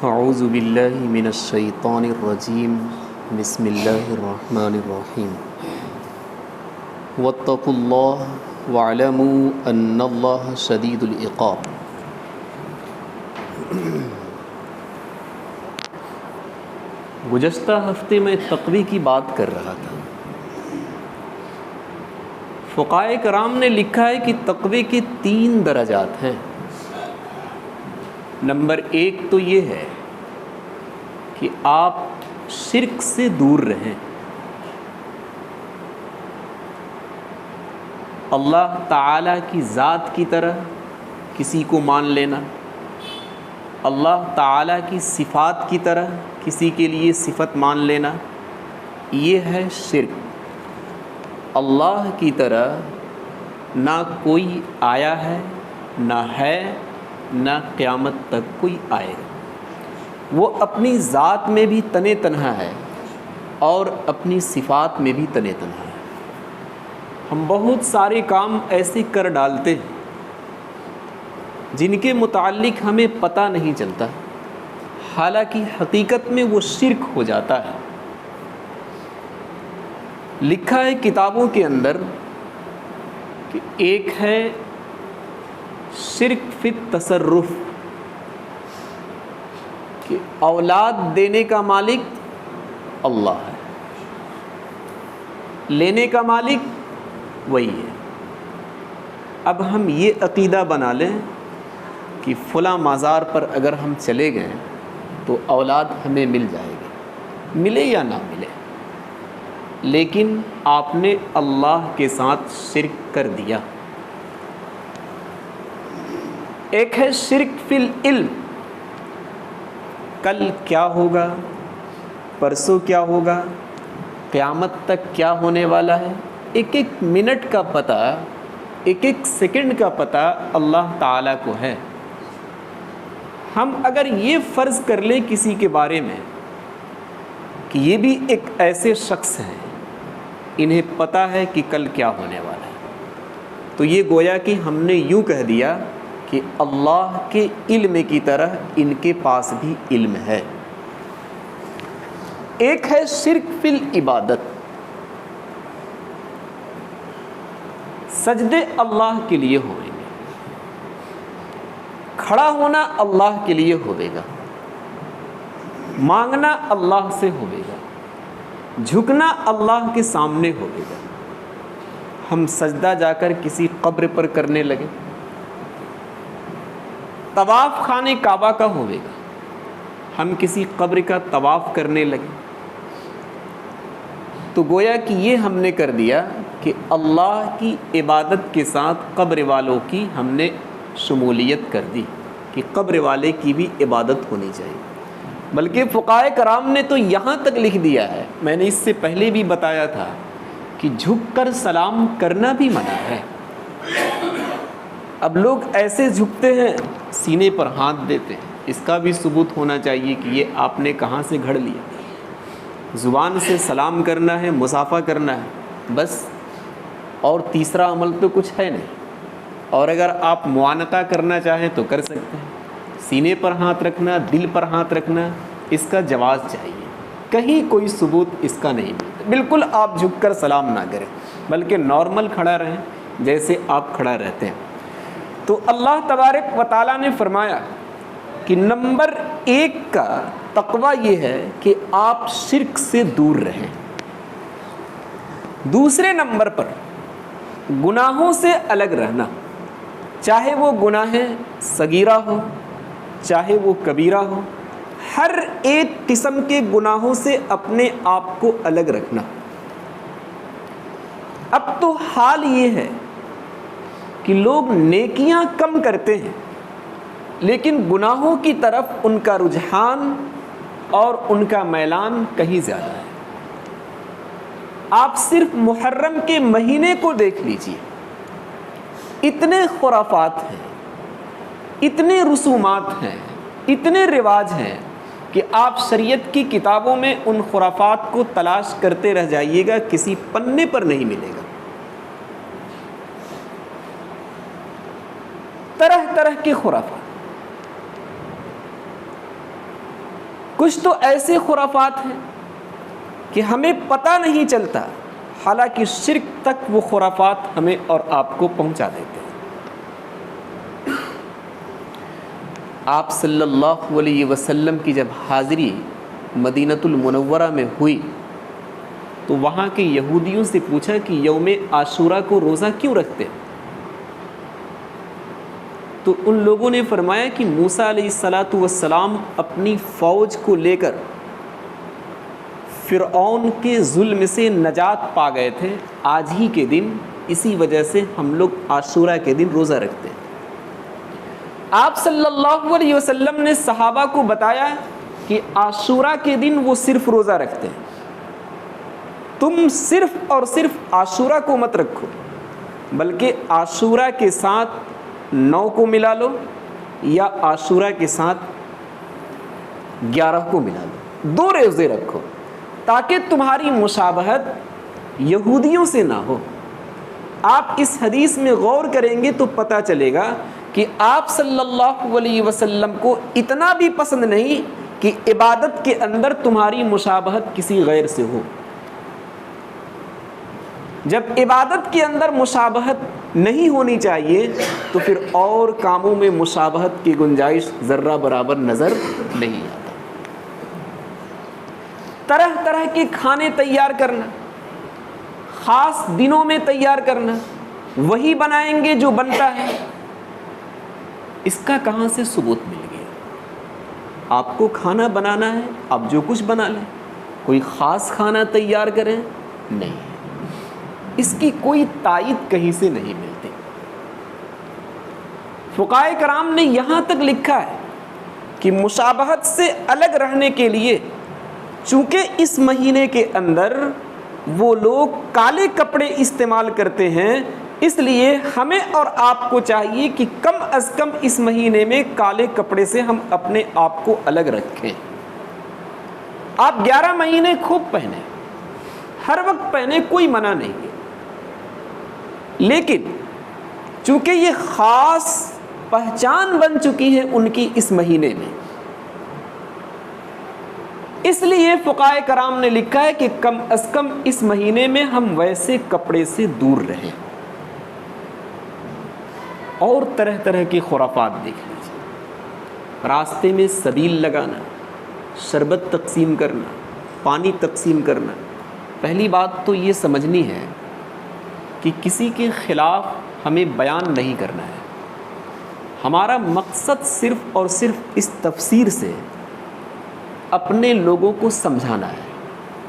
اعوذ باللہ من الشیطان الرجیم بسم اللہ الرحمن الرحیم واتقوا اللہ واعلموا ان اللہ شدید العقاب۔ گزشتہ ہفتے میں تقوی کی بات کر رہا تھا۔ فقہائے کرام نے لکھا ہے کہ تقوی کے 3 درجات ہیں۔ نمبر 1 تو یہ ہے کہ آپ شرک سے دور رہیں، اللہ تعالیٰ کی ذات کی طرح کسی کو مان لینا، اللہ تعالیٰ کی صفات کی طرح کسی کے لیے صفت مان لینا، یہ ہے شرک۔ اللہ کی طرح نہ کوئی آیا ہے، نہ ہے، نہ قیامت تک کوئی آئے گا۔ وہ اپنی ذات میں بھی تنے تنہا ہے اور اپنی صفات میں بھی تنے تنہا ہے۔ ہم بہت سارے کام ایسے کر ڈالتے ہیں جن کے متعلق ہمیں پتہ نہیں چلتا، حالانکہ حقیقت میں وہ شرک ہو جاتا ہے۔ لکھا ہے کتابوں کے اندر کہ ایک ہے شرک فی التصرف، کہ اولاد دینے کا مالک اللہ ہے، لینے کا مالک وہی ہے۔ اب ہم یہ عقیدہ بنا لیں کہ فلاں مزار پر اگر ہم چلے گئے تو اولاد ہمیں مل جائے گی، ملے یا نہ ملے، لیکن آپ نے اللہ کے ساتھ شرک کر دیا۔ ایک ہے شرک فی العلم، کل کیا ہوگا، پرسوں کیا ہوگا، قیامت تک کیا ہونے والا ہے، ایک ایک منٹ کا پتہ، ایک ایک سیکنڈ کا پتہ اللہ تعالیٰ کو ہے۔ ہم اگر یہ فرض کر لیں کسی کے بارے میں کہ یہ بھی ایک ایسے شخص ہیں، انہیں پتہ ہے کہ کل کیا ہونے والا ہے، تو یہ گویا کہ ہم نے یوں کہہ دیا کہ اللہ کے علم کی طرح ان کے پاس بھی علم ہے۔ ایک ہے شرک فی العبادت، سجدے اللہ کے لیے ہوئیں گے، کھڑا ہونا اللہ کے لیے ہوئے گا، مانگنا اللہ سے ہوئے گا، جھکنا اللہ کے سامنے ہوئے گا۔ ہم سجدہ جا کر کسی قبر پر کرنے لگے، طواف خانہ کعبہ کا ہوئے گا، ہم کسی قبر کا طواف کرنے لگے، تو گویا کہ یہ ہم نے کر دیا کہ اللہ کی عبادت کے ساتھ قبر والوں کی ہم نے شمولیت کر دی کہ قبر والے کی بھی عبادت ہونی چاہیے۔ بلکہ فقہائے کرام نے تو یہاں تک لکھ دیا ہے، میں نے اس سے پہلے بھی بتایا تھا کہ جھک کر سلام کرنا بھی منع ہے۔ اب لوگ ایسے جھکتے ہیں، سینے پر ہاتھ دیتے ہیں، اس کا بھی ثبوت ہونا چاہیے کہ یہ آپ نے کہاں سے گھڑ لیا۔ زبان سے سلام کرنا ہے، مصافحہ کرنا ہے، بس، اور تیسرا عمل تو کچھ ہے نہیں۔ اور اگر آپ معانقہ کرنا چاہیں تو کر سکتے ہیں، سینے پر ہاتھ رکھنا، دل پر ہاتھ رکھنا، اس کا جواز چاہیے، کہیں کوئی ثبوت اس کا نہیں ملتا۔ بالکل آپ جھک کر سلام نہ کریں، بلکہ نارمل کھڑا رہیں جیسے آپ کھڑا رہتے ہیں۔ تو اللہ تبارک و تعالیٰ نے فرمایا کہ نمبر 1 کا تقویٰ یہ ہے کہ آپ شرک سے دور رہیں۔ دوسرے نمبر پر گناہوں سے الگ رہنا، چاہے وہ گناہ صغیرہ ہو، چاہے وہ کبیرہ ہو، ہر ایک قسم کے گناہوں سے اپنے آپ کو الگ رکھنا۔ اب تو حال یہ ہے کہ لوگ نیکیاں کم کرتے ہیں، لیکن گناہوں کی طرف ان کا رجحان اور ان کا میلان کہیں زیادہ ہے۔ آپ صرف محرم کے مہینے کو دیکھ لیجئے، اتنے خرافات ہیں، اتنے رسومات ہیں، اتنے رواج ہیں کہ آپ شریعت کی کتابوں میں ان خرافات کو تلاش کرتے رہ جائیے گا، کسی پنے پر نہیں ملے گا۔ طرح طرح کے خرافات۔ کچھ تو ایسے خرافات ہیں کہ ہمیں پتہ نہیں چلتا، حالانکہ شرک تک وہ خرافات ہمیں اور آپ کو پہنچا دیتے ہیں۔ آپ صلی اللہ علیہ وسلم کی جب حاضری مدینۃ المنورہ میں ہوئی تو وہاں کے یہودیوں سے پوچھا کہ یوم عاشورہ کو روزہ کیوں رکھتے ہیں؟ تو ان لوگوں نے فرمایا کہ موسیٰ علیہ السلام اپنی فوج کو لے کر فرعون کے ظلم سے نجات پا گئے تھے آج ہی کے دن، اسی وجہ سے ہم لوگ عاشورہ کے دن روزہ رکھتے ہیں۔ آپ صلی اللہ علیہ وسلم نے صحابہ کو بتایا کہ عاشورہ کے دن وہ صرف روزہ رکھتے ہیں، تم صرف اور صرف عاشورہ کو مت رکھو، بلکہ عاشورہ کے ساتھ 9 کو ملا لو یا عاشورہ کے ساتھ 11 کو ملا لو، 2 روزے رکھو تاکہ تمہاری مشابہت یہودیوں سے نہ ہو۔ آپ اس حدیث میں غور کریں گے تو پتہ چلے گا کہ آپ صلی اللہ علیہ وسلم کو اتنا بھی پسند نہیں کہ عبادت کے اندر تمہاری مشابہت کسی غیر سے ہو۔ جب عبادت کے اندر مشابہت نہیں ہونی چاہیے تو پھر اور کاموں میں مشابہت کی گنجائش ذرہ برابر نظر نہیں آتا۔ طرح طرح کے کھانے تیار کرنا، خاص دنوں میں تیار کرنا، وہی بنائیں گے جو بنتا ہے، اس کا کہاں سے ثبوت مل گیا؟ آپ کو کھانا بنانا ہے، آپ جو کچھ بنا لیں، کوئی خاص کھانا تیار کریں نہیں، اس کی کوئی تائید کہیں سے نہیں ملتی۔ فقہائے کرام نے یہاں تک لکھا ہے کہ مشابہت سے الگ رہنے کے لیے چونکہ اس مہینے کے اندر وہ لوگ کالے کپڑے استعمال کرتے ہیں، اس لیے ہمیں اور آپ کو چاہیے کہ کم از کم اس مہینے میں کالے کپڑے سے ہم اپنے آپ کو الگ رکھیں۔ آپ 11 مہینے خوب پہنیں، ہر وقت پہنیں، کوئی منع نہیں ہے، لیکن چونکہ یہ خاص پہچان بن چکی ہے ان کی اس مہینے میں، اس لیے فقہائے کرام نے لکھا ہے کہ کم از کم اس مہینے میں ہم ویسے کپڑے سے دور رہیں۔ اور طرح طرح کی خرافات دیکھ لیجیے، راستے میں سبیل لگانا، شربت تقسیم کرنا، پانی تقسیم کرنا۔ پہلی بات تو یہ سمجھنی ہے کہ کسی کے خلاف ہمیں بیان نہیں کرنا ہے، ہمارا مقصد صرف اور صرف اس تفسیر سے اپنے لوگوں کو سمجھانا ہے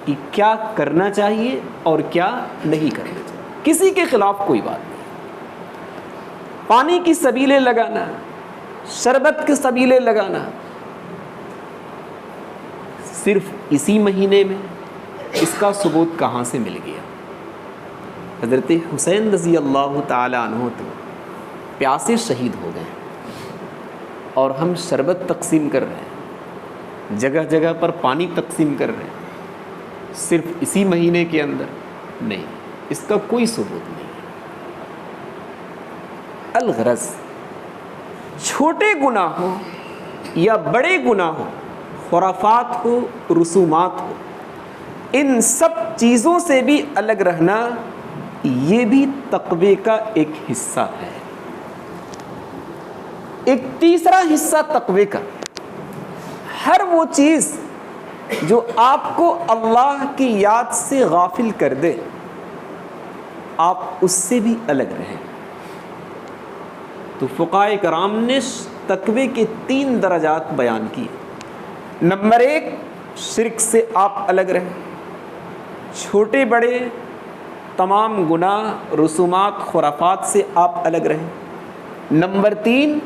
کہ کیا کرنا چاہیے اور کیا نہیں کرنا چاہیے، کسی کے خلاف کوئی بات نہیں۔ پانی کی سبیلیں لگانا، شربت کی سبیلیں لگانا، صرف اسی مہینے میں، اس کا ثبوت کہاں سے مل گیا؟ حضرت حسین رضی اللہ تعالی عنہ تو پیاسے شہید ہو گئے اور ہم شربت تقسیم کر رہے ہیں، جگہ جگہ پر پانی تقسیم کر رہے ہیں، صرف اسی مہینے کے اندر نہیں، اس کا کوئی ثبوت نہیں۔ الغرض چھوٹے گناہ ہو یا بڑے گناہ ہو، خرافات ہو، رسومات ہو، ان سب چیزوں سے بھی الگ رہنا یہ بھی تقوی کا ایک حصہ ہے۔ ایک تیسرا حصہ تقوی کا، ہر وہ چیز جو آپ کو اللہ کی یاد سے غافل کر دے، آپ اس سے بھی الگ رہیں۔ تو فقہائے کرام نے تقوی کے 3 درجات بیان کیے۔ نمبر 1، شرک سے آپ الگ رہیں، چھوٹے بڑے تمام گناہ، رسومات، خرافات سے آپ الگ رہیں۔ نمبر 3،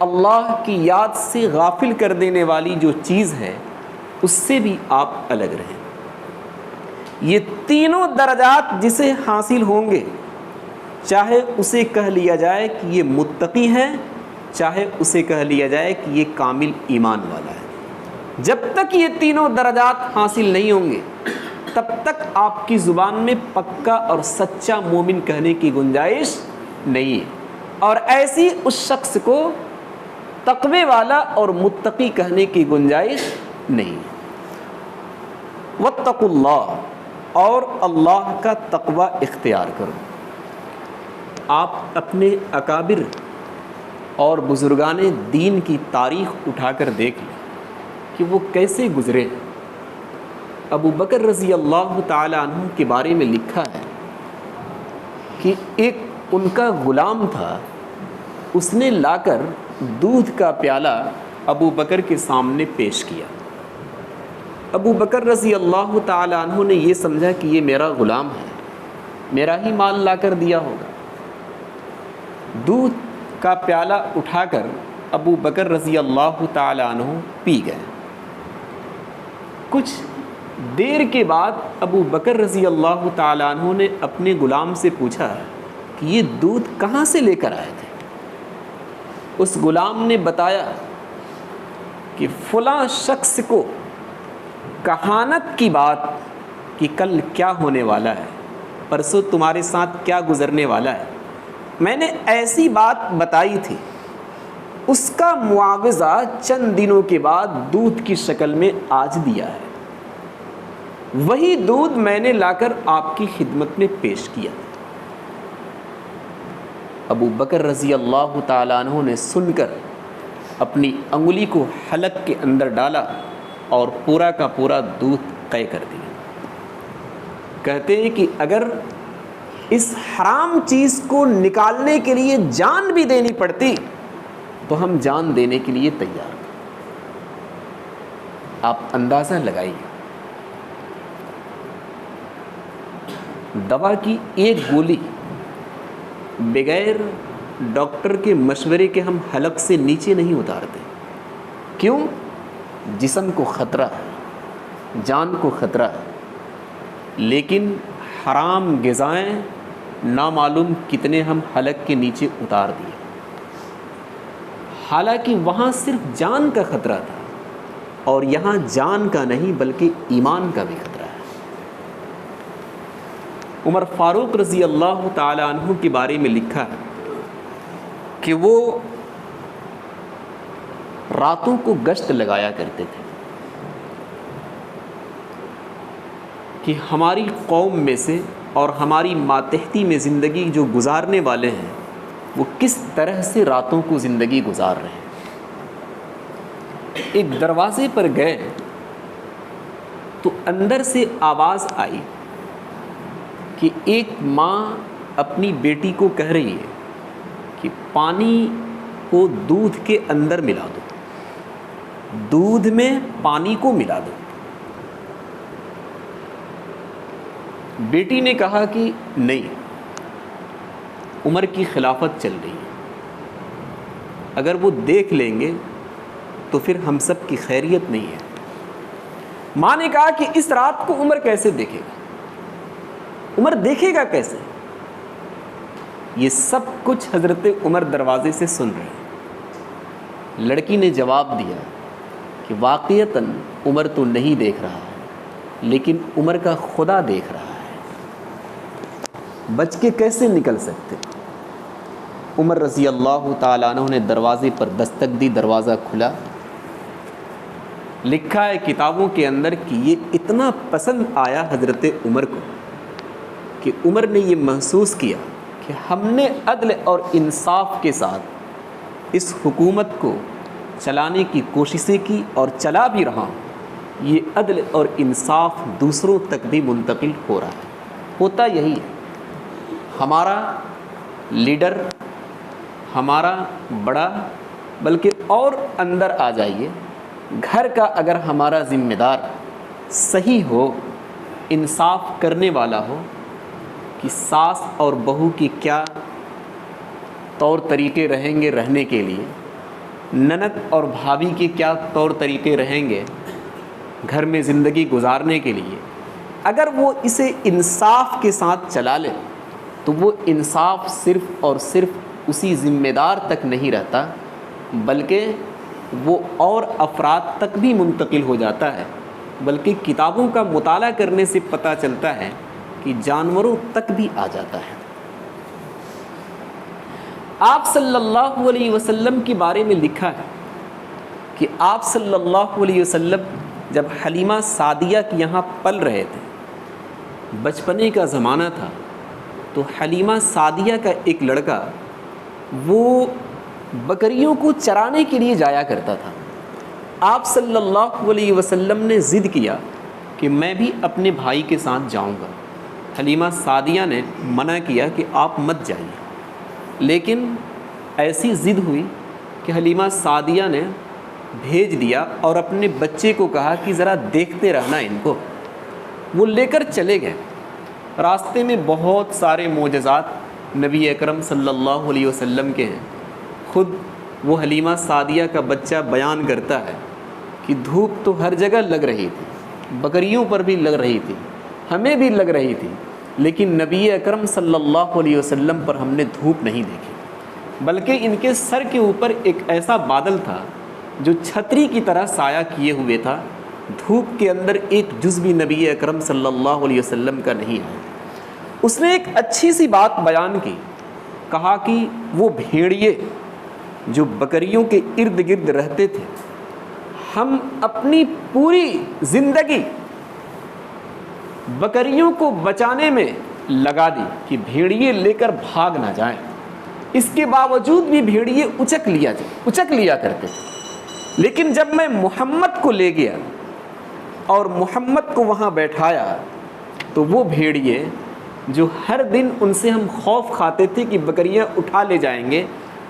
اللہ کی یاد سے غافل کر دینے والی جو چیز ہے اس سے بھی آپ الگ رہیں۔ یہ تینوں درجات جسے حاصل ہوں گے، چاہے اسے کہہ لیا جائے کہ یہ متقی ہے، چاہے اسے کہہ لیا جائے کہ یہ کامل ایمان والا ہے، جب تک یہ تینوں درجات حاصل نہیں ہوں گے تب تک آپ کی زبان میں پکا اور سچا مومن کہنے کی گنجائش نہیں ہے، اور ایسی اس شخص کو تقوی والا اور متقی کہنے کی گنجائش نہیں. واتقوا اللہ، اور اللہ کا تقوی اختیار کرو. آپ اپنے اکابر اور بزرگان دین کی تاریخ اٹھا کر دیکھ لیں کہ وہ کیسے گزرے. ابو بکر رضی اللہ تعالی عنہ کے بارے میں لکھا ہے کہ ایک ان کا غلام تھا، اس نے لا کر دودھ کا پیالہ ابو بکر کے سامنے پیش کیا. ابو بکر رضی اللہ تعالی عنہ نے یہ سمجھا کہ یہ میرا غلام ہے، میرا ہی مال لا کر دیا ہوگا. دودھ کا پیالہ اٹھا کر ابو بکر رضی اللہ تعالی عنہ پی گئے. کچھ دیر کے بعد ابو بکر رضی اللہ تعالی عنہ نے اپنے غلام سے پوچھا کہ یہ دودھ کہاں سے لے کر آئے تھے؟ اس غلام نے بتایا کہ فلاں شخص کو کہانت کی بات کہ کل کیا ہونے والا ہے، پرسوں تمہارے ساتھ کیا گزرنے والا ہے، میں نے ایسی بات بتائی تھی، اس کا معاوضہ چند دنوں کے بعد دودھ کی شکل میں آج دیا ہے. وہی دودھ میں نے لا کر آپ کی خدمت میں پیش کیا. ابو بکر رضی اللہ تعالیٰ عنہ نے سن کر اپنی انگلی کو حلق کے اندر ڈالا اور پورا کا پورا دودھ قے کر دیا. کہتے ہیں کہ اگر اس حرام چیز کو نکالنے کے لیے جان بھی دینی پڑتی تو ہم جان دینے کے لیے تیار. آپ اندازہ لگائیے، دوا کی ایک گولی بغیر ڈاکٹر کے مشورے کے ہم حلق سے نیچے نہیں اتارتے. کیوں؟ جسم کو خطرہ ہے، جان کو خطرہ ہے. لیکن حرام غذائیں نامعلوم کتنے ہم حلق کے نیچے اتار دیے، حالانکہ وہاں صرف جان کا خطرہ تھا، اور یہاں جان کا نہیں بلکہ ایمان کا بھی خطرہ ہے. عمر فاروق رضی اللہ تعالی عنہ کے بارے میں لکھا ہے کہ وہ راتوں کو گشت لگایا کرتے تھے کہ ہماری قوم میں سے اور ہماری ماتحتی میں زندگی جو گزارنے والے ہیں وہ کس طرح سے راتوں کو زندگی گزار رہے ہیں. ایک دروازے پر گئے تو اندر سے آواز آئی کہ ایک ماں اپنی بیٹی کو کہہ رہی ہے کہ پانی کو دودھ کے اندر ملا دو، دودھ میں پانی کو ملا دو. بیٹی نے کہا کہ نہیں، عمر کی خلافت چل رہی ہے، اگر وہ دیکھ لیں گے تو پھر ہم سب کی خیریت نہیں ہے. ماں نے کہا کہ اس رات کو عمر کیسے دیکھے گا، عمر دیکھے گا کیسے؟ یہ سب کچھ حضرت عمر دروازے سے سن رہے ہیں. لڑکی نے جواب دیا کہ واقعتاً عمر تو نہیں دیکھ رہا ہے، لیکن عمر کا خدا دیکھ رہا ہے. بچ کے کیسے نکل سکتے؟ عمر رضی اللہ تعالیٰ عنہ نے دروازے پر دستک دی، دروازہ کھلا. لکھا ہے کتابوں کے اندر کہ یہ اتنا پسند آیا حضرت عمر کو کہ عمر نے یہ محسوس کیا کہ ہم نے عدل اور انصاف کے ساتھ اس حکومت کو چلانے کی کوششیں کی اور چلا بھی رہا ہوں. یہ عدل اور انصاف دوسروں تک بھی منتقل ہو رہا ہے. ہوتا یہی ہے، ہمارا لیڈر، ہمارا بڑا، بلکہ اور اندر آ جائیے، گھر کا اگر ہمارا ذمہ دار صحیح ہو، انصاف کرنے والا ہو کہ ساس اور بہو کی کیا طور طریقے رہیں گے رہنے کے لیے، نند اور بھابھی کے کیا طور طریقے رہیں گے گھر میں زندگی گزارنے کے لیے، اگر وہ اسے انصاف کے ساتھ چلا لے تو وہ انصاف صرف اور صرف اسی ذمہ دار تک نہیں رہتا، بلکہ وہ اور افراد تک بھی منتقل ہو جاتا ہے. بلکہ کتابوں کا مطالعہ کرنے سے پتہ چلتا ہے کہ جانوروں تک بھی آ جاتا ہے. آپ صلی اللہ علیہ وسلم کے بارے میں لکھا ہے کہ آپ صلی اللہ علیہ وسلم جب حلیمہ سعدیہ کے یہاں پل رہے تھے، بچپنے کا زمانہ تھا، تو حلیمہ سعدیہ کا ایک لڑکا وہ بکریوں کو چرانے کے لیے جایا کرتا تھا۔ آپ صلی اللہ علیہ وسلم نے ضد کیا کہ میں بھی اپنے بھائی کے ساتھ جاؤں گا۔ حلیمہ سعدیہ نے منع کیا کہ آپ مت جائیے، لیکن ایسی ضد ہوئی کہ حلیمہ سعدیہ نے بھیج دیا اور اپنے بچے کو کہا کہ ذرا دیکھتے رہنا ان کو۔ وہ لے کر چلے گئے۔ راستے میں بہت سارے معجزات نبی اکرم صلی اللہ علیہ وسلم کے ہیں۔ خود وہ حلیمہ سعدیہ کا بچہ بیان کرتا ہے کہ دھوپ تو ہر جگہ لگ رہی تھی، بکریوں پر بھی لگ رہی تھی، ہمیں بھی لگ رہی تھی، لیکن نبی اکرم صلی اللہ علیہ وسلم پر ہم نے دھوپ نہیں دیکھی، بلکہ ان کے سر کے اوپر ایک ایسا بادل تھا جو چھتری کی طرح سایہ کیے ہوئے تھا، دھوپ کے اندر ایک جز بھی نبی اکرم صلی اللہ علیہ وسلم کا نہیں ہے۔ اس نے ایک اچھی سی بات بیان کی، کہا کہ وہ بھیڑیے جو بکریوں کے ارد گرد رہتے تھے، ہم اپنی پوری زندگی بکریوں کو بچانے میں لگا دی کہ بھیڑیے لے کر بھاگ نہ جائیں، اس کے باوجود بھی بھیڑیے اچک لیا کرتے تھے، لیکن جب میں محمد کو لے گیا اور محمد کو وہاں بیٹھایا تو وہ بھیڑیے جو ہر دن ان سے ہم خوف کھاتے تھے کہ بکریاں اٹھا لے جائیں گے،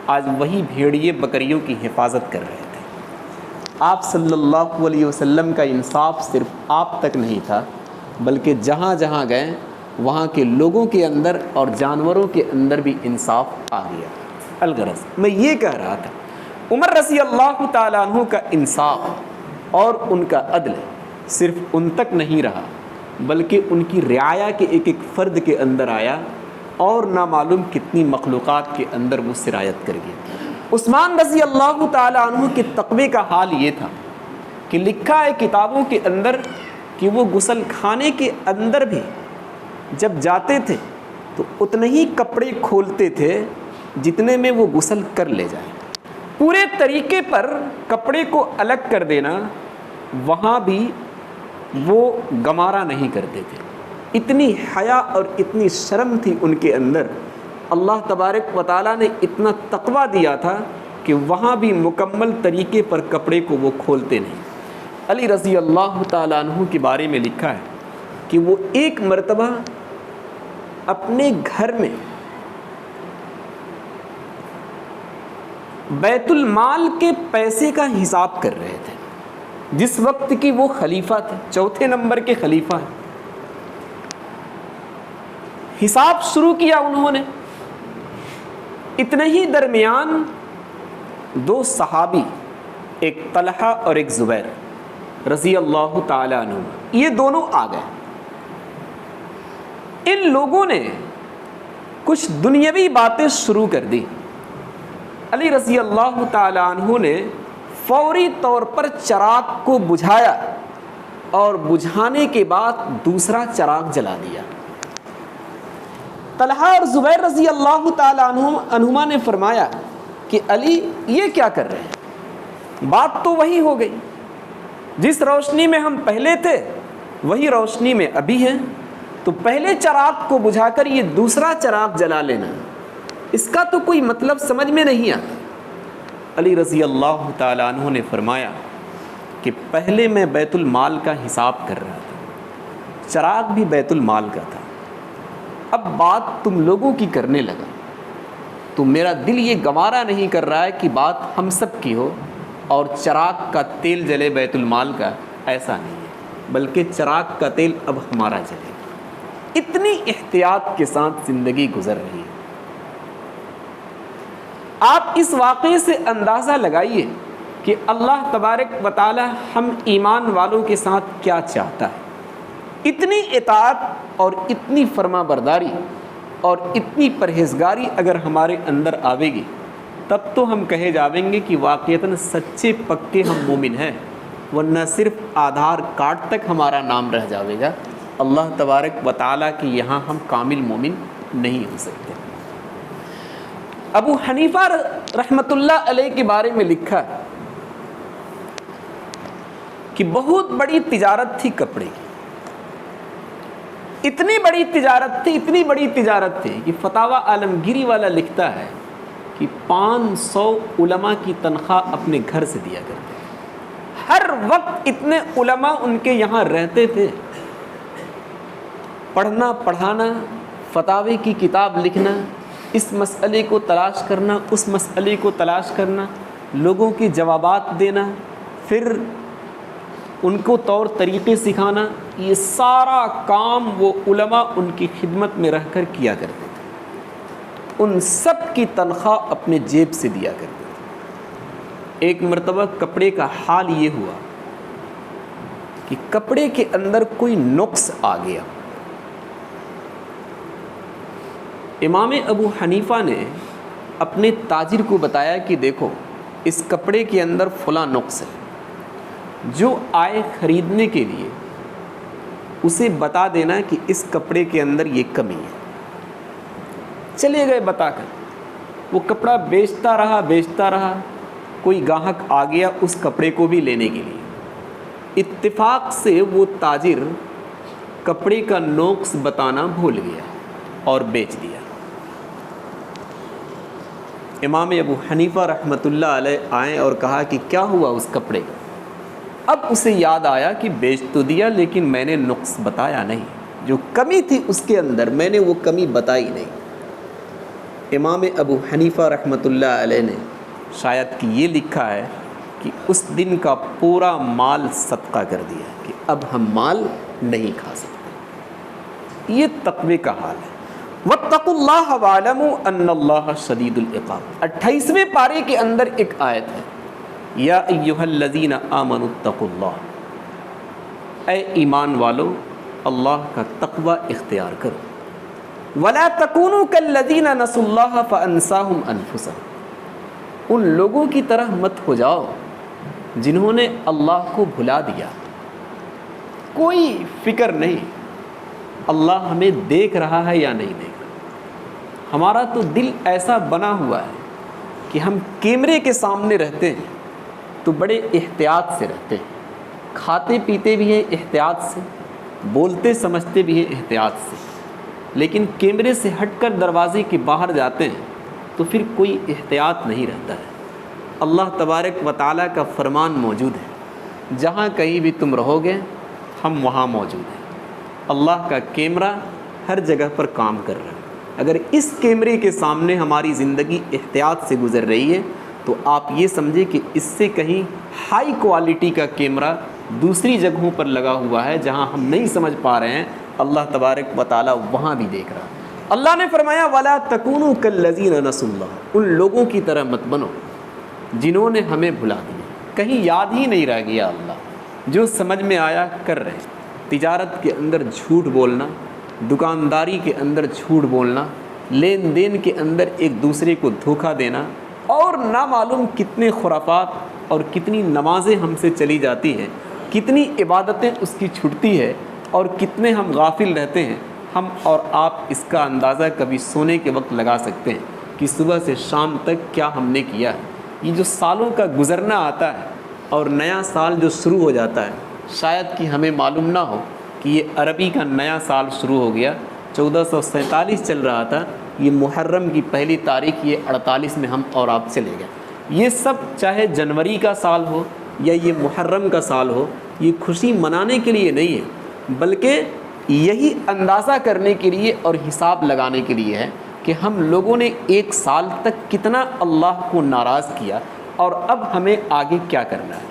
آج وہی بھیڑیے بکریوں کی حفاظت کر رہے تھے۔ آپ صلی اللہ علیہ وسلم کا انصاف صرف آپ تک نہیں تھا، بلکہ جہاں جہاں گئے وہاں کے لوگوں کے اندر اور جانوروں کے اندر بھی انصاف آ گیا۔ الغرض میں یہ کہہ رہا تھا، عمر رضی اللہ تعالیٰ عنہ کا انصاف اور ان کا عدل صرف ان تک نہیں رہا، بلکہ ان کی رعایا کے ایک ایک فرد کے اندر آیا اور نامعلوم کتنی مخلوقات کے اندر وہ سرایت کر گیا۔ عثمان رضی اللہ تعالیٰ عنہ کے تقوی کا حال یہ تھا کہ لکھا ہے کتابوں کے اندر کہ وہ غسل خانے کے اندر بھی جب جاتے تھے تو اتنے ہی کپڑے کھولتے تھے جتنے میں وہ غسل کر لے جائیں۔ پورے طریقے پر کپڑے کو الگ کر دینا، وہاں بھی وہ گمارا نہیں کرتے تھے۔ اتنی حیا اور اتنی شرم تھی ان کے اندر، اللہ تبارک و تعالیٰ نے اتنا تقویٰ دیا تھا کہ وہاں بھی مکمل طریقے پر کپڑے کو وہ کھولتے نہیں۔ علی رضی اللہ تعالیٰ عنہ کے بارے میں لکھا ہے کہ وہ ایک مرتبہ اپنے گھر میں بیت المال کے پیسے کا حساب کر رہے تھے، جس وقت کی وہ خلیفہ تھے، چوتھے نمبر کے خلیفہ ہیں۔ حساب شروع کیا انہوں نے، اتنے ہی درمیان دو صحابی، ایک طلحہ اور ایک زبیر رضی اللہ تعالیٰ عنہ، یہ دونوں آ گئے۔ ان لوگوں نے کچھ دنیاوی باتیں شروع کر دی۔ علی رضی اللہ تعالیٰ عنہ نے فوری طور پر چراغ کو بجھایا اور بجھانے کے بعد دوسرا چراغ جلا دیا۔ طلحہ اور زبیر رضی اللہ تعالیٰ عنہما نے فرمایا کہ علی یہ کیا کر رہے ہیں؟ بات تو وہی ہو گئی، جس روشنی میں ہم پہلے تھے وہی روشنی میں ابھی ہیں، تو پہلے چراغ کو بجھا کر یہ دوسرا چراغ جلا لینا، اس کا تو کوئی مطلب سمجھ میں نہیں آتا۔ علی رضی اللہ تعالیٰ عنہ نے فرمایا کہ پہلے میں بیت المال کا حساب کر رہا تھا، چراغ بھی بیت المال کا تھا، اب بات تم لوگوں کی کرنے لگا تو میرا دل یہ گوارا نہیں کر رہا ہے کہ بات ہم سب کی ہو اور چراغ کا تیل جلے بیت المال کا، ایسا نہیں ہے، بلکہ چراغ کا تیل اب ہمارا جلے۔ اتنی احتیاط کے ساتھ زندگی گزر رہی ہے۔ آپ اس واقعے سے اندازہ لگائیے کہ اللہ تبارک و تعالی ہم ایمان والوں کے ساتھ کیا چاہتا ہے۔ اتنی اطاعت اور اتنی فرما برداری اور اتنی پرہیزگاری اگر ہمارے اندر آوے گی، تب تو ہم کہے جاویں گے کہ واقعتاً سچے پکے ہم مومن ہیں، ورنہ صرف آدھار کارڈ تک ہمارا نام رہ جاوے گا۔ اللہ تبارک و تعالیٰ کی یہاں ہم کامل مومن نہیں ہو سکتے۔ ابو حنیفہ رحمۃ اللہ علیہ کے بارے میں لکھا، کہ بہت بڑی تجارت تھی کپڑے کی، اتنی بڑی تجارت تھی کہ فتاوی عالمگیری والا لکھتا ہے کہ 500 علماء کی تنخواہ اپنے گھر سے دیا کرتے ہیں۔ ہر وقت اتنے علماء ان کے یہاں رہتے تھے، پڑھنا پڑھانا، فتاوی کی کتاب لکھنا، اس مسئلے کو تلاش کرنا، اس مسئلے کو تلاش کرنا، لوگوں کے جوابات دینا، پھر ان کو طور طریقے سکھانا، یہ سارا کام وہ علماء ان کی خدمت میں رہ کر کیا کرتے تھے۔ ان سب کی تنخواہ اپنے جیب سے دیا کرتے تھے۔ ایک مرتبہ کپڑے کا حال یہ ہوا کہ کپڑے کے اندر کوئی نقص آ گیا۔ امام ابو حنیفہ نے اپنے تاجر کو بتایا کہ دیکھو اس کپڑے کے اندر فلاں نقص ہے، جو آئے خریدنے کے لیے اسے بتا دینا کہ اس کپڑے کے اندر یہ کمی ہے۔ چلے گئے بتا کر، وہ کپڑا بیچتا رہا، کوئی گاہک آ گیا اس کپڑے کو بھی لینے کے لیے۔ اتفاق سے وہ تاجر کپڑے کا نقص بتانا بھول گیا اور بیچ دیا۔ امام ابو حنیفہ رحمۃ اللہ علیہ آئے اور کہا کہ کیا ہوا اس کپڑے کا؟ اب اسے یاد آیا کہ بیچ تو دیا لیکن میں نے نقص بتایا نہیں، جو کمی تھی اس کے اندر میں نے وہ کمی بتائی نہیں۔ امام ابو حنیفہ رحمۃ اللہ علیہ نے شاید کہ یہ لکھا ہے کہ اس دن کا پورا مال صدقہ کر دیا کہ اب ہم مال نہیں کھا سکتے۔ یہ تقوی کا حال ہے۔ واتقوا اللہ واعلموا ان اللہ شدید العقاب۔ 28ویں پارے کے اندر ایک آیت ہے، یا ایھا الذین آمنوا اتقوا اللہ، اے ایمان والو اللہ کا تقوی اختیار کرو۔ ولا تکونوا کالذین نسوا اللہ فانساہم انفسہم، ان لوگوں کی طرح مت ہو جاؤ جنہوں نے اللہ کو بھلا دیا۔ کوئی فکر نہیں اللہ ہمیں دیکھ رہا ہے یا نہیں دیکھ رہا۔ ہمارا تو دل ایسا بنا ہوا ہے کہ ہم کیمرے کے سامنے رہتے ہیں تو بڑے احتیاط سے رہتے ہیں، کھاتے پیتے بھی ہیں احتیاط سے، بولتے سمجھتے بھی ہیں احتیاط سے، لیکن کیمرے سے ہٹ کر دروازے کے باہر جاتے ہیں تو پھر کوئی احتیاط نہیں رہتا ہے۔ اللہ تبارک و تعالیٰ کا فرمان موجود ہے، جہاں کہیں بھی تم رہو گے ہم وہاں موجود ہیں۔ اللہ کا کیمرہ ہر جگہ پر کام کر رہا ہے۔ اگر اس کیمرے کے سامنے ہماری زندگی احتیاط سے گزر رہی ہے تو آپ یہ سمجھیں کہ اس سے کہیں ہائی کوالٹی کا کیمرہ دوسری جگہوں پر لگا ہوا ہے جہاں ہم نہیں سمجھ پا رہے ہیں، اللہ تبارک و تعالیٰ وہاں بھی دیکھ رہا ہے۔ اللہ نے فرمایا وَلَا تَكُونُوا كَالَّذِينَ نَسُوا اللَّهَ، ان لوگوں کی طرح مت بنو جنہوں نے ہمیں بھلا دیا، کہیں یاد ہی نہیں رہ گیا اللہ، جو سمجھ میں آیا کر رہے ہیں۔ تجارت کے اندر جھوٹ بولنا، دکانداری کے اندر جھوٹ بولنا، لین دین کے اندر ایک دوسرے کو دھوکہ دینا، اور نامعلوم کتنے خرافات اور کتنی نمازیں ہم سے چلی جاتی ہیں، کتنی عبادتیں اس کی چھٹتی ہے، اور کتنے ہم غافل رہتے ہیں۔ ہم اور آپ اس کا اندازہ کبھی سونے کے وقت لگا سکتے ہیں کہ صبح سے شام تک کیا ہم نے کیا ہے۔ یہ جو سالوں کا گزرنا آتا ہے اور نیا سال جو شروع ہو جاتا ہے، شاید کہ ہمیں معلوم نہ ہو کہ یہ عربی کا نیا سال شروع ہو گیا، 1447 چل رہا تھا، یہ محرم کی پہلی تاریخ، یہ 48 میں ہم اور آپ چلے گئے۔ یہ سب چاہے جنوری کا سال ہو یا یہ محرم کا سال ہو، یہ خوشی منانے کے لیے نہیں ہے، بلکہ یہی اندازہ کرنے کے لیے اور حساب لگانے کے لیے ہے کہ ہم لوگوں نے ایک سال تک کتنا اللہ کو ناراض کیا اور اب ہمیں آگے کیا کرنا ہے۔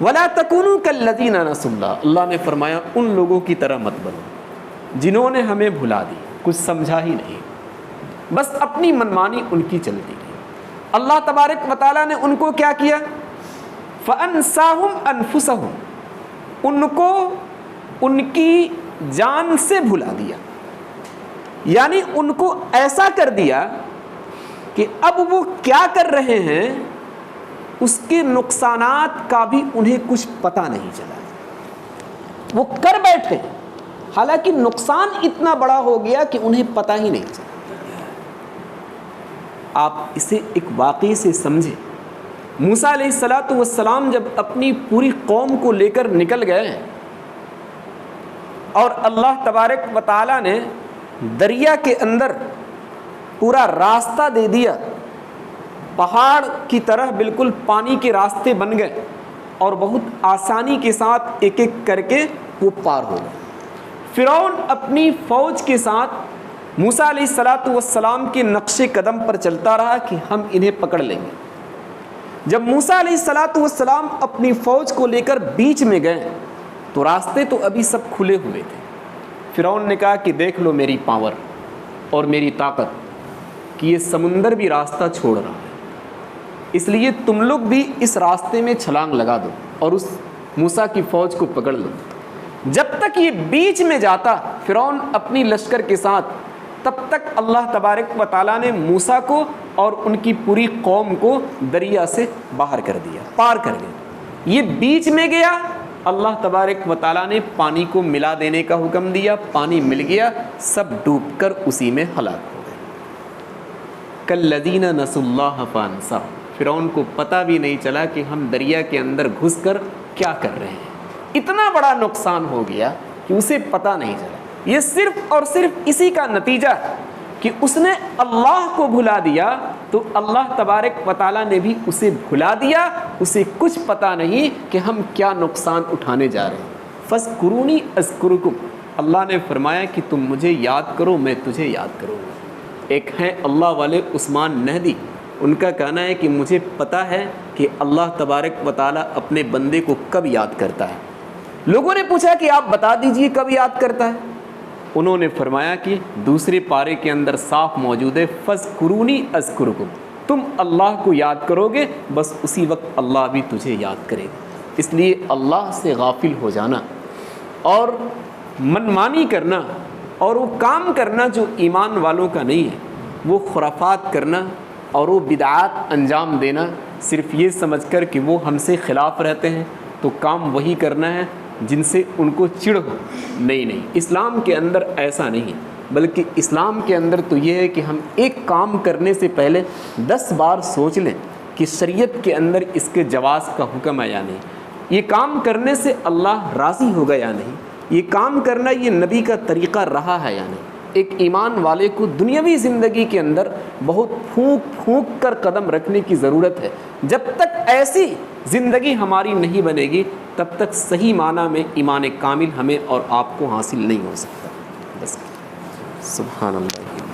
وَلَا تَكُونُوا كَالَّذِينَ نَسُوا اللَّهَ، اللہ نے فرمایا ان لوگوں کی طرح مت بنو جنہوں نے ہمیں بھلا دی، کچھ سمجھا ہی نہیں، بس اپنی منمانی ان کی چلتی رہی۔ اللہ تبارک و تعالیٰ نے ان کو کیا کیا؟ فَأَنسَاهُمْ أَنفُسَهُمْ، ان کو ان کی جان سے بھلا دیا، یعنی ان کو ایسا کر دیا کہ اب وہ کیا کر رہے ہیں اس کے نقصانات کا بھی انہیں کچھ پتہ نہیں چلا، وہ کر بیٹھے حالانکہ نقصان اتنا بڑا ہو گیا کہ انہیں پتہ ہی نہیں چلا۔ آپ اسے ایک واقعے سے سمجھیں موسیٰ علیہ الصلاۃ والسلام جب اپنی پوری قوم کو لے کر نکل گئے اور اللہ تبارک و تعالیٰ نے دریا کے اندر پورا راستہ دے دیا، پہاڑ کی طرح بالکل پانی کے راستے بن گئے اور بہت آسانی کے ساتھ ایک ایک کر کے وہ پار ہو گئے۔ فرعون اپنی فوج کے ساتھ موسیٰ علیہ الصلاۃ والسلام کے نقش قدم پر چلتا رہا کہ ہم انہیں پکڑ لیں گے۔ جب موسیٰ علیہ الصلاۃ والسلام اپنی فوج کو لے کر بیچ میں گئے تو راستے تو ابھی سب کھلے ہوئے تھے۔ فرعون نے کہا کہ دیکھ لو میری پاور اور میری طاقت کہ یہ سمندر بھی راستہ چھوڑ رہا ہے، اس لیے تم لوگ بھی اس راستے میں چھلانگ لگا دو اور اس موسیٰ کی فوج کو پکڑ لو۔ جب تک یہ بیچ میں جاتا فرعون اپنی لشکر کے ساتھ، تب تک اللہ تبارک و تعالیٰ نے موسیٰ کو اور ان کی پوری قوم کو دریا سے باہر کر دیا، پار کر گئے۔ یہ بیچ میں گیا، اللہ تبارک و تعالیٰ نے پانی کو ملا دینے کا حکم دیا، پانی مل گیا، سب ڈوب کر اسی میں ہلاک ہو گئے۔ کالذین نسوا اللہ فانساہم، فرعون کو پتہ بھی نہیں چلا کہ ہم دریا کے اندر گھس کر کیا کر رہے ہیں۔ اتنا بڑا نقصان ہو گیا کہ اسے پتہ نہیں چلا۔ یہ صرف اور صرف اسی کا نتیجہ ہے کہ اس نے اللہ کو بھلا دیا تو اللہ تبارک و تعالیٰ نے بھی اسے بھلا دیا، اسے کچھ پتہ نہیں کہ ہم کیا نقصان اٹھانے جا رہے ہیں۔ فاذکرونی اذکرکم، اللہ نے فرمایا کہ تم مجھے یاد کرو میں تجھے یاد کروں گا۔ ایک ہیں اللہ والے عثمان نہدی، ان کا کہنا ہے کہ مجھے پتہ ہے کہ اللہ تبارک و تعالیٰ اپنے بندے کو کب یاد کرتا ہے۔ لوگوں نے پوچھا کہ آپ بتا دیجئے کب یاد کرتا ہے۔ انہوں نے فرمایا کہ دوسرے پارے کے اندر صاف موجود ہے فاذکرونی اذکرکم، تم اللہ کو یاد کرو گے بس اسی وقت اللہ بھی تجھے یاد کرے گا۔ اس لیے اللہ سے غافل ہو جانا اور منمانی کرنا اور وہ کام کرنا جو ایمان والوں کا نہیں ہے، وہ خرافات کرنا اور وہ بدعات انجام دینا صرف یہ سمجھ کر کہ وہ ہم سے خلاف رہتے ہیں تو کام وہی کرنا ہے جن سے ان کو چڑ ہو، نہیں، اسلام کے اندر ایسا نہیں ہے، بلکہ اسلام کے اندر تو یہ ہے کہ ہم ایک کام کرنے سے پہلے 10 بار سوچ لیں کہ شریعت کے اندر اس کے جواز کا حکم ہے یا نہیں، یہ کام کرنے سے اللہ راضی ہوگا یا نہیں، یہ کام کرنا یہ نبی کا طریقہ رہا ہے یا نہیں۔ ایک ایمان والے کو دنیاوی زندگی کے اندر بہت پھونک کر قدم رکھنے کی ضرورت ہے۔ جب تک ایسی زندگی ہماری نہیں بنے گی تب تک صحیح معنی میں ایمان کامل ہمیں اور آپ کو حاصل نہیں ہو سکتا۔ بس سبحان اللہ۔